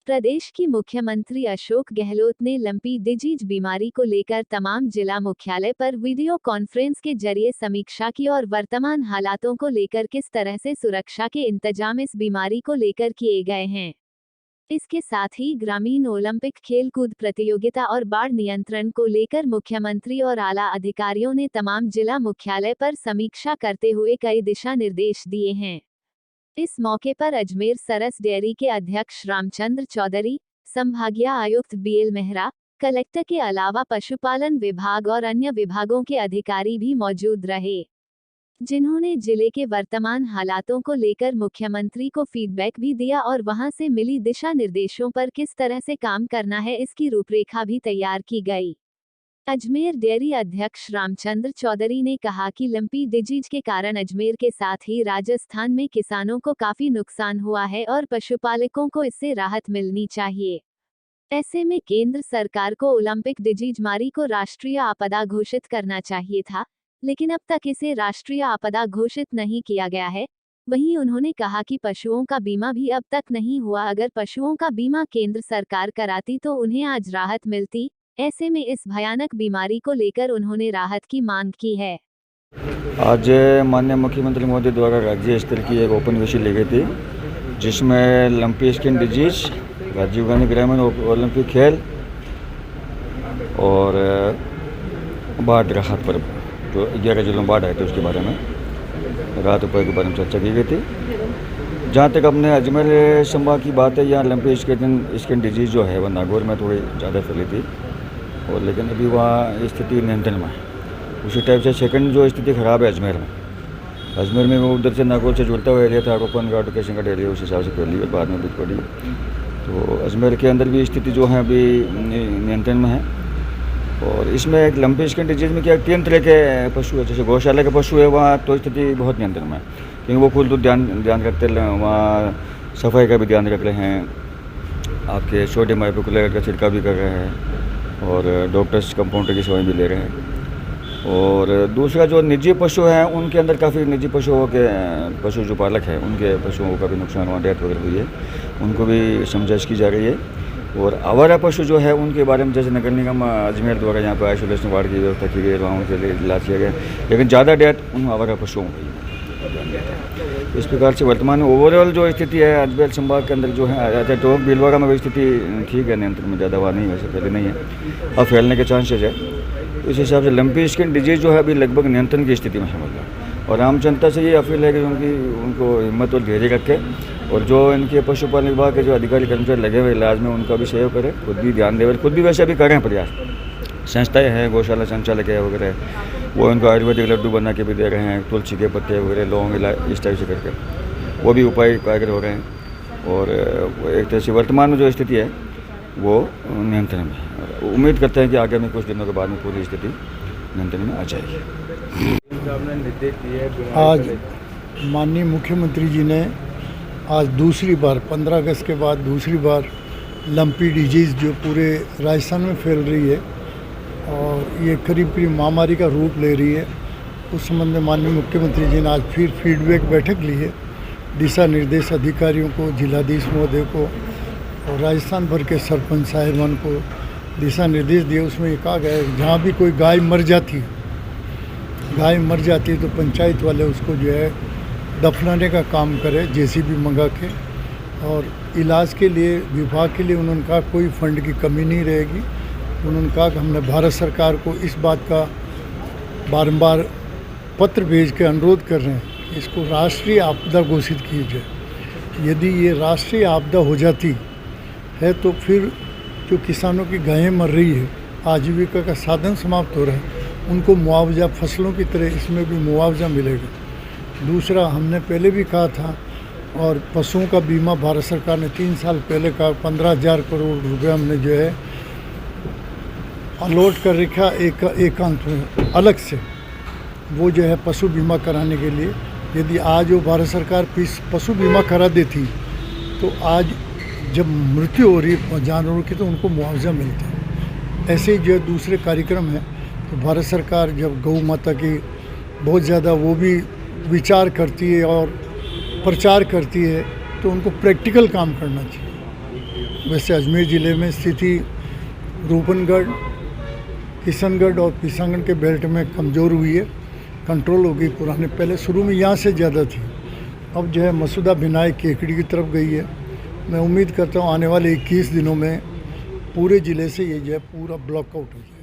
प्रदेश की मुख्यमंत्री अशोक गहलोत ने लंपी डिजीज बीमारी को लेकर तमाम जिला मुख्यालय पर वीडियो कॉन्फ्रेंस के जरिए समीक्षा की और वर्तमान हालातों को लेकर किस तरह से सुरक्षा के इंतजाम इस बीमारी को लेकर किए गए हैं। इसके साथ ही ग्रामीण ओलंपिक खेलकूद प्रतियोगिता और बाढ़ नियंत्रण को लेकर मुख्यमंत्री और आला अधिकारियों ने तमाम जिला मुख्यालय पर समीक्षा करते हुए कई दिशा निर्देश दिए हैं। इस मौके पर अजमेर सरस डेयरी के अध्यक्ष रामचंद्र चौधरी, संभागीय आयुक्त बीएल मेहरा, कलेक्टर के अलावा पशुपालन विभाग और अन्य विभागों के अधिकारी भी मौजूद रहे, जिन्होंने जिले के वर्तमान हालातों को लेकर मुख्यमंत्री को फीडबैक भी दिया और वहां से मिली दिशा निर्देशों पर किस तरह से काम करना है इसकी रूपरेखा भी तैयार की गई। अजमेर डेयरी अध्यक्ष रामचंद्र चौधरी ने कहा कि लंपी डिजीज के कारण अजमेर के साथ ही राजस्थान में किसानों को काफी नुकसान हुआ है और पशुपालकों को इससे राहत मिलनी चाहिए। ऐसे में केंद्र सरकार को ओलंपिक डिजीज बीमारी को राष्ट्रीय आपदा घोषित करना चाहिए था, लेकिन अब तक इसे राष्ट्रीय आपदा घोषित नहीं किया गया है। वहीं उन्होंने कहा कि पशुओं का बीमा भी अब तक नहीं हुआ। अगर पशुओं का बीमा केंद्र सरकार कराती तो उन्हें आज राहत मिलती। ऐसे में इस भयानक बीमारी को लेकर उन्होंने राहत की मांग की है। आज माननीय मुख्यमंत्री महोदय द्वारा राज्य स्तर की एक ओपन विषय ली गई थी, जिसमें lumpy skin disease, Rajiv Gandhi ग्रामीण ओलंपिक खेल और बाढ़ राहत पर जो 11 जिलों में बाढ़ आए थे उसके बारे में, राहत उपाय के बारे में चर्चा की गई थी। जहाँ तक अपने अजमेर संभाग की बात है, यहाँ लंपी स्किन डिजीज जो है वह नागौर में थोड़ी ज़्यादा फैली थी और लेकिन अभी वहाँ स्थिति नियंत्रण में है। उसी टाइप से सेकंड जो स्थिति ख़राब है अजमेर में वो उधर से नागौर से जुड़ता हुआ एरिया था, ओपन गार्ड केशनगढ़ एरिया, उस हिसाब से फैली है, बाद में भी पड़ी। तो अजमेर के अंदर भी स्थिति जो है अभी नियंत्रण में है। और इसमें एक लंपी स्किन डिजीज में क्या 3 तरह के पशु है, जैसे गौशाला के पशु है वहाँ तो स्थिति बहुत नियंत्रण में है, क्योंकि वो खुद ध्यान रखते हैं, वहाँ सफाई का भी ध्यान रख रहे हैं, आपके सोडियम हाइपोक्लोराइड का छिड़काव भी कर रहे हैं और डॉक्टर्स कंपाउंडर की सेवाएं भी ले रहे हैं। और दूसरा जो निजी पशु हैं उनके अंदर काफ़ी निजी पशु जो पालक हैं उनके पशुओं का भी नुकसान हुआ, डेथ वगैरह हुई है, उनको भी समझाइश की जा रही है। और आवारा पशु जो है उनके बारे में जैसे नगर निगम अजमेर द्वारा यहाँ पर आइसोलेशन वार्ड की व्यवस्था की गई, वहाँ उनके लिए इलाज किया गया, लेकिन ज़्यादा डेथ उन आवारा पशुओं की। इस प्रकार से वर्तमान में ओवरऑल जो स्थिति है अजमेर संभाग के अंदर जो है, टोंक भीलवाड़ा में भी स्थिति ठीक है, नियंत्रण में, ज़्यादा हुआ नहीं, वैसे पहले नहीं है, अब फैलने के चांसेज है। इस हिसाब से लंपी स्किन डिजीज जो है अभी लगभग नियंत्रण की स्थिति में समझ लो। और आम जनता से ये अपील है कि उनको हिम्मत और धैर्य रखें और जो इनके पशुपालन विभाग के जो अधिकारी कर्मचारी लगे हुए इलाज में उनका भी सहयोग करें, खुद भी ध्यान दें, खुद भी वैसे भी करें प्रयास। संस्थाएँ हैं, गौशाला संचालक है वगैरह, वो इनको आयुर्वेदिक लड्डू बना के भी दे रहे हैं, तुलसी के पत्ते वगैरह, लौंग, इलाज इस टाइप से करके वो भी उपाय कारगर हो रहे हैं। और एक तरह से वर्तमान में जो स्थिति है वो नियंत्रण में है। उम्मीद करते हैं कि आगामी कुछ दिनों के बाद में पूरी स्थिति नियंत्रण में आ जाएगी। आज माननीय मुख्यमंत्री जी ने आज दूसरी बार 15 अगस्त के बाद दूसरी बार लंपी डिजीज़ जो पूरे राजस्थान में फैल रही है और ये करीब महामारी का रूप ले रही है, उस संबंध में माननीय मुख्यमंत्री जी ने आज फिर फीडबैक बैठक ली है। दिशा निर्देश अधिकारियों को, जिलाधीश महोदय को और राजस्थान भर के सरपंच साहिबान को दिशा निर्देश दिए। उसमें ये कहा गया है जहाँ भी कोई गाय मर जाती है तो पंचायत वाले उसको जो है दफनाने का काम करे, जेसीबी मंगा के, और इलाज के लिए विभाग के लिए उन्होंने कहा कोई फंड की कमी नहीं रहेगी। उन्होंने कहा कि हमने भारत सरकार को इस बात का बारंबार पत्र भेज के अनुरोध कर रहे हैं इसको राष्ट्रीय आपदा घोषित की जाए। यदि ये राष्ट्रीय आपदा हो जाती है तो फिर जो किसानों की गायें मर रही है, आजीविका का साधन समाप्त हो रहा है, उनको मुआवजा फसलों की तरह इसमें भी मुआवजा मिलेगा। दूसरा, हमने पहले भी कहा था और पशुओं का बीमा भारत सरकार ने 3 साल पहले का 15,000 करोड़ रुपये हमने जो है अलॉट कर रखा एकांत में अलग से, वो जो है पशु बीमा कराने के लिए। यदि आज वो भारत सरकार पशु बीमा करा देती तो आज जब मृत्यु हो रही है जानवरों की तो उनको मुआवजा मिलता है। ऐसे ही जो दूसरे कार्यक्रम हैं तो भारत सरकार जब गौ माता की बहुत ज़्यादा वो भी विचार करती है और प्रचार करती है तो उनको प्रैक्टिकल काम करना चाहिए। वैसे अजमेर ज़िले में स्थिति रूपनगढ़, किशनगढ़ और पिसांगढ़ के बेल्ट में कमज़ोर हुई है, कंट्रोल हो गई पुराने, पहले शुरू में यहाँ से ज़्यादा थी, अब जो है मसूदा बिनाई केकड़ी की तरफ गई है। मैं उम्मीद करता हूँ आने वाले 21 दिनों में पूरे ज़िले से ये जो है पूरा ब्लॉक आउट हो जाए।